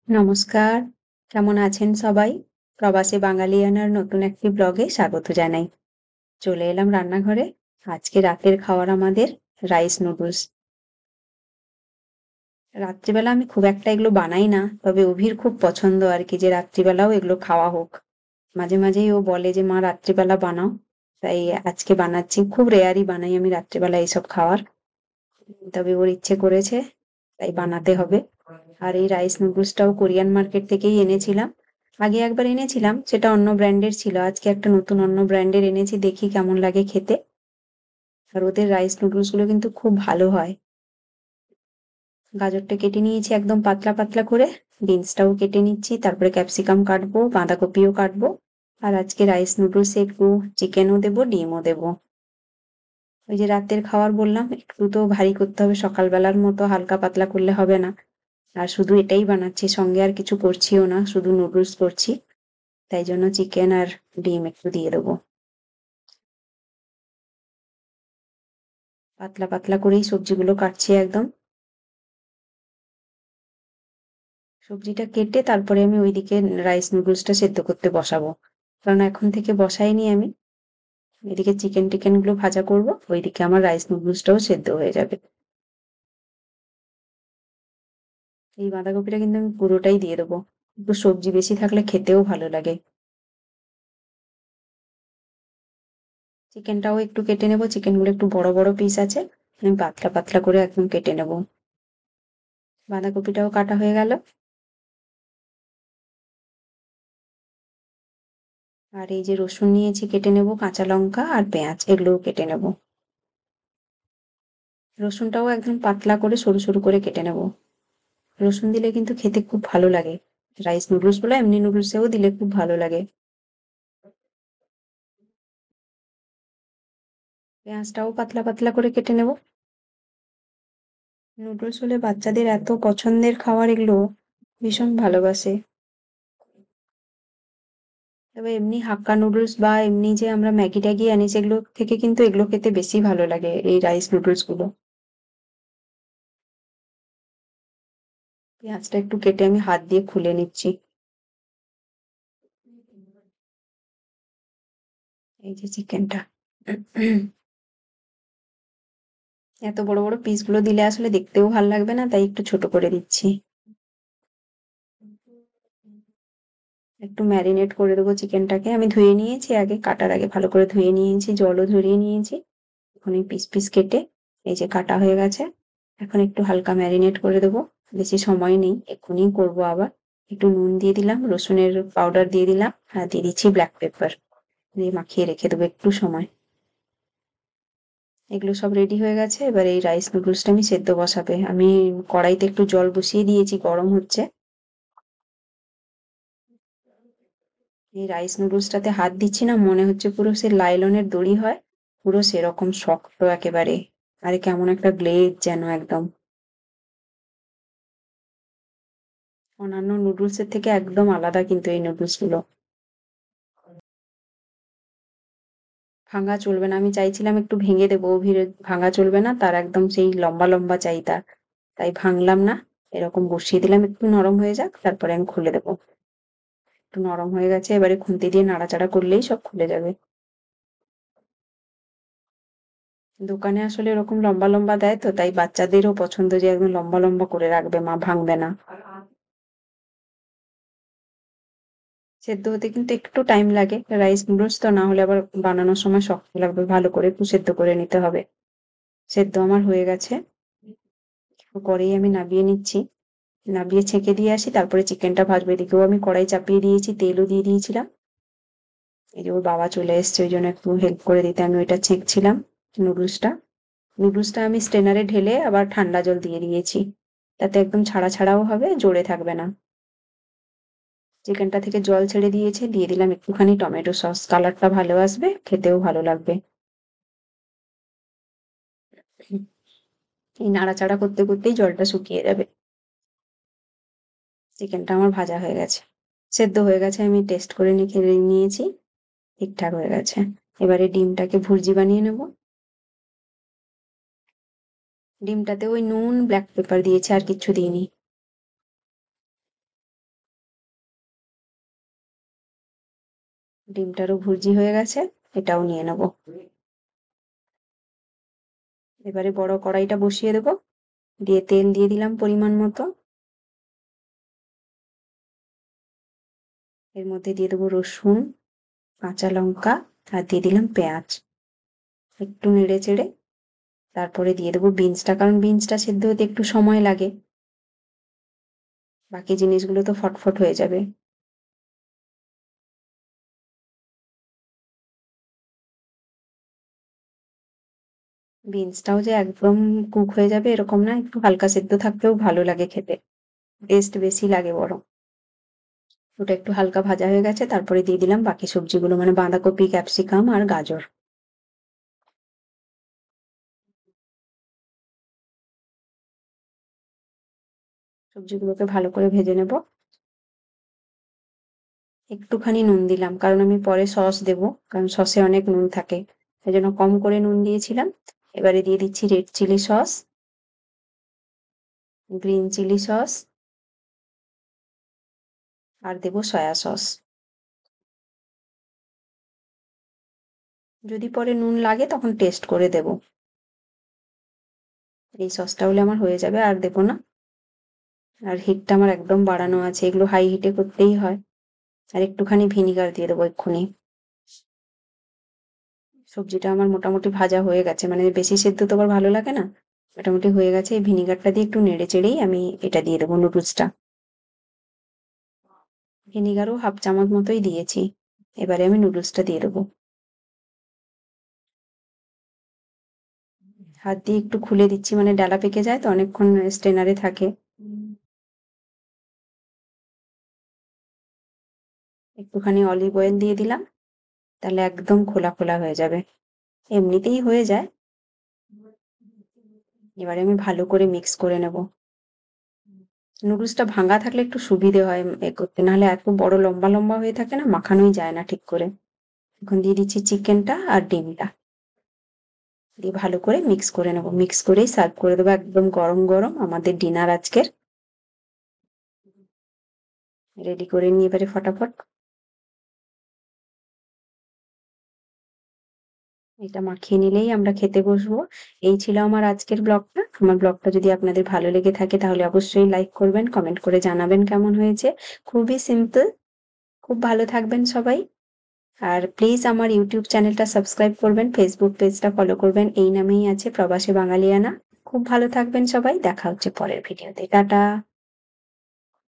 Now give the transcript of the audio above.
নমস্কার। কেমন আছেন সবাই? প্রবাসী বাঙালিয়ানার নতুন একটি ব্লগে স্বাগত জানাই। চলে এলাম রান্নাঘরে। আজকে রাতের খাবার আমাদের রাইস নুডলস। রাত্রিবেলা আমি খুব একটা এগুলো বানাই না। তবে অভির খুব পছন্দ আরকি যে রাত্রিবেলাও এগুলো খাওয়া হোক। মাঝে, মাঝেই ও বলে যে, "মা রাত্রিবেলা বানাও।" তাই আজকে বানাচ্ছি। খুব রেয়ারই বানাই আমি রাত্রিবেলা এইসব খাবার। তবে ওর ইচ্ছে করেছে, তাই বানাতে হবে। আর এই রাইস নুডলসটাও কোরিয়ান মার্কেট থেকেই এনেছিলাম। আগে একবার এনেছিলাম, সেটা অন্য ব্র্যান্ডের ছিল। আজকে একটা নতুন অন্য ব্র্যান্ডের এনেছি, দেখি কেমন লাগে খেতে। আর ওদের রাইস নুডলসগুলো কিন্তু খুব ভালো হয়। গাজরটা কেটে নিয়েছি একদম পাতলা পাতলা করে, বিনসটাও কেটে নিচ্ছি, তারপরে ক্যাপসিকাম কাটবো, বাঁধাকপিও কাটবো। আর আজকে রাইস নুডলসে একটু চিকেনও দেবো, ডিমও দেবো। ওই যে রাতের খাবার বললাম, একটু তো ভারী করতে হবে, সকালবেলার মতো হালকা পাতলা করলে হবে না। আর শুধু এটাই বানাচ্ছি, সঙ্গে আর কিছু করছিও না, শুধু নুডলস করছি। তাই জন্য চিকেন আর ডিম একটু দিয়ে দেবো। পাতলা পাতলা করেই সবজিগুলো কাটছি একদম। সবজিটা কেটে তারপরে আমি ওইদিকে রাইস নুডলসটা সেদ্ধ করতে বসাবো। কারণ এখন থেকে বসাইনি আমি। এদিকে চিকেন টিকেন গুলো ভাজা করব, ওইদিকে আমার রাইস নুডলসটাও সেদ্ধ হয়ে যাবে। এই বাঁধাকপিটা কিন্তু আমি পুরোটাই দিয়ে দেবো। একটু সবজি বেশি থাকলে খেতেও ভালো লাগে। চিকেনটাও একটু কেটে নেবো, চিকেনগুলো একটু বড় বড় পিস আছে, আমি পাতলা পাতলা করে একদম কেটে নেবো। বাঁধাকপিটাও কাটা হয়ে গেল। আর এই যে রসুন নিয়েছি কেটে নেব, কাঁচা লঙ্কা আর পেঁয়াজ এগুলোও কেটে নেব। রসুনটাও একদম পাতলা করে সরু সরু করে কেটে নেব। রসুন দিলে কিন্তু খেতে খুব ভালো লাগে। রাইস নুডলস গুলো এমনি নুডলসেও দিলে খুব ভালো লাগে। পেঁয়াজটাও পাতলা পাতলা করে কেটে নেব। নুডলস হলে বাচ্চাদের এত পছন্দের খাবার, এগুলো ভীষণ ভালোবাসে। তবে এমনি হাক্কা নুডলস বা এমনি যে আমরা ম্যাগি ট্যাগি আনি, সেগুলো থেকে কিন্তু এগুলো খেতে বেশি ভালো লাগে, এই রাইস নুডলস গুলো। পেঁয়াজটা একটু কেটে আমি হাত দিয়ে খুলে নিচ্ছি। এই যে চিকেনটা, এত বড় বড় পিসগুলো দিলে আসলে দেখতেও ভাল লাগবে না, তাই একটু ছোট করে দিচ্ছি। একটু ম্যারিনেট করে দেবো চিকেনটাকে। আমি ধুয়ে নিয়েছি, আগে কাটার আগে ভালো করে ধুয়ে নিয়েছি, জলও ঝরিয়ে নিয়েছি। এখন এই পিস পিস কেটে এই যে কাটা হয়ে গেছে। এখন একটু হালকা ম্যারিনেট করে দেবো। বেশি সময় নেই, এক্ষুনি করবো আবার। একটু নুন দিয়ে দিলাম, রসুনের পাউডার দিয়ে দিলাম, আর দিয়ে দিচ্ছি ব্ল্যাক পেপার। দিয়ে মাখিয়ে রেখে দেবো একটু সময়। এগুলো সব রেডি হয়ে গেছে। এবার এই রাইস নুডলসটা আমি সেদ্ধ বসাবে। আমি কড়াইতে একটু জল বসিয়ে দিয়েছি, গরম হচ্ছে। এই রাইস নুডলসটাতে হাত দিচ্ছি না, মনে হচ্ছে পুরো সে লাইলনের দড়ি হয়, পুরো সেরকম শক্ত একেবারে। আরে কেমন একটা গ্লেজ যেন একদম। অন্যান্য নুডলসের থেকে একদম আলাদা কিন্তু এই নুডলস গুলো। ভাঙা চলবে না, আমি চাইছিলাম একটু ভেঙে দেবো, ভিড়ে ভাঙা চলবে না, তার একদম সেই লম্বা লম্বা চাই তার। তাই ভাঙলাম না, এরকম বসিয়ে দিলাম, একটু নরম হয়ে যাক, তারপরে আমি খুলে দেবো। একটু নরম হয়ে গেছে, এবারে খুন্তি দিয়ে নাড়াচাড়া করলেই সব খুলে যাবে। দোকানে আসলে এরকম লম্বা লম্বা দেয় তো, তাই বাচ্চাদেরও পছন্দ যে একদম লম্বা লম্বা করে রাখবে মা, ভাঙবে না। সেদ্ধ হতে কিন্তু একটু টাইম লাগে, রাইস নুডলস তো, না হলে আবার বানানোর সময় শক্ত লাগবে, ভালো করে একটু সেদ্ধ করে নিতে হবে। সেদ্ধ আমার হয়ে গেছে, কড়াই আমি নাবিয়ে নিচ্ছি। নাবিয়ে ছেঁকে দিয়ে আসি, তারপরে চিকেনটা ভাজবো। এদিকেও আমি কড়াই চাপিয়ে দিয়েছি, তেলও দিয়ে দিয়েছিলাম। এই যে ওর বাবা চলে এসছে, ওই জন্য একটু হেল্প করে দিতে আমি ওইটা ছেঁকছিলাম। নুডলসটা নুডলসটা আমি স্ট্রেনারে ঢেলে আবার ঠান্ডা জল দিয়ে দিয়েছি, তাতে একদম ছাড়া ছাড়াও হবে, জোরে থাকবে না। চিকেনটা থেকে জল ছেড়ে দিয়েছে, দিয়ে দিলাম একটুখানি টমেটো সস, কালারটা ভালো আসবে, খেতেও ভালো লাগবে। এই নাড়াচাড়া করতে করতেই জলটা শুকিয়ে যাবে। চিকেনটা আমার ভাজা হয়ে গেছে, সেদ্ধ হয়ে গেছে, আমি টেস্ট করে নিয়েছি, ঠিকঠাক হয়ে গেছে। এবারে ডিমটাকে ভুর্জি বানিয়ে নেব। ডিমটাতে ওই নুন ব্ল্যাক পেপার দিয়েছি, আর কিচ্ছু দিইনি। ডিমটারও ভুর্জি হয়ে গেছে, এটাও নিয়ে নেব। এবারে বড় কড়াইটা বসিয়ে দেব, দিয়ে তেল দিয়ে দিলাম পরিমাণ মতো। এর মধ্যে দিয়ে দেবো রসুন, কাঁচা লঙ্কা আর দিয়ে দিলাম পেঁয়াজ। একটু নেড়ে চেড়ে তারপরে দিয়ে দেবো বিনসটা, কারণ বিনসটা সেদ্ধ হতে একটু সময় লাগে, বাকি জিনিসগুলো তো ফটফট হয়ে যাবে। বিনসটাও যে একদম কুক হয়ে যাবে এরকম না, একটু হালকা সেদ্ধ থাকলেও ভালো লাগে খেতে, টেস্ট বেশি লাগে বরং। ওটা একটু হালকা ভাজা হয়ে গেছে, তারপরে দিয়ে দিলাম বাকি সবজিগুলো, মানে বাঁধাকপি, ক্যাপসিকাম আর গাজর। সবজিগুলোকে ভালো করে ভেজে নেব। একটুখানি নুন দিলাম, কারণ আমি পরে সস দেব, কারণ সসে অনেক নুন থাকে, সেই জন্য কম করে নুন দিয়েছিলাম। এবারে দিয়ে দিচ্ছি red chilli sauce, green chilli sauce আর দেব সয়া সস। যদি পরে নুন লাগে তখন টেস্ট করে দেব। এই সসটা হলে আমার হয়ে যাবে, আর দেব না। আর হিটটা আমার একদম বাড়ানো আছে, এগুলো হাই হিটে করতেই হয়। আর একটুখানি ভিনিগার দিয়ে দেবো এক্ষুনি। সবজিটা আমার মোটামুটি ভাজা হয়ে গেছে, মানে বেশি সেদ্ধ তো আবার ভালো লাগে না, মোটামুটি হয়ে গেছে। এই ভিনিগারটা দিয়ে একটু নেড়ে চেড়েই আমি এটা দিয়ে দেবো, নুডলসটা। ভিনিগারও হাফ চামচ মতোই দিয়েছি। এবারে আমি নুডলসটা দিয়ে দেবো। হাত দিয়ে একটু খুলে দিচ্ছি, মানে ডালা পেকে যায় তো অনেকক্ষণ স্টেনারে থাকে। একটুখানি অলিভ অয়েল দিয়ে দিলাম, তাহলে একদম খোলা খোলা হয়ে যাবে, এমনিতেই হয়ে যায়। এবারে আমি ভালো করে মিক্স করে নেব। নুডলসটা ভাঙা থাকলে একটু সুবিধে হয় এ করতে, নাহলে এত বড় লম্বা লম্বা হয়ে থাকে না, মাখানোই যায় না ঠিক করে। এখন দিয়ে দিচ্ছি চিকেনটা আর ডিমটা, দিয়ে ভালো করে মিক্স করে নেব। মিক্স করেই সার্ভ করে দেবো, একদম গরম গরম আমাদের ডিনার আজকের রেডি করে নিয়ে এবারে ফটাফট এটা মাখিয়ে নিলেই আমরা খেতে বসবো। এই ছিল আমার আজকের ব্লগটা। আমার ব্লগটা যদি আপনাদের ভালো লেগে থাকে তাহলে অবশ্যই লাইক করবেন, কমেন্ট করে জানাবেন কেমন হয়েছে। খুবই সিম্পল। খুব ভালো থাকবেন সবাই। আর প্লিজ আমার ইউটিউব চ্যানেলটা সাবস্ক্রাইব করবেন, ফেসবুক পেজটা ফলো করবেন, এই নামেই আছে প্রবাসী বাঙালিয়ানা। খুব ভালো থাকবেন সবাই, দেখা হচ্ছে পরের ভিডিওতে। টাটা।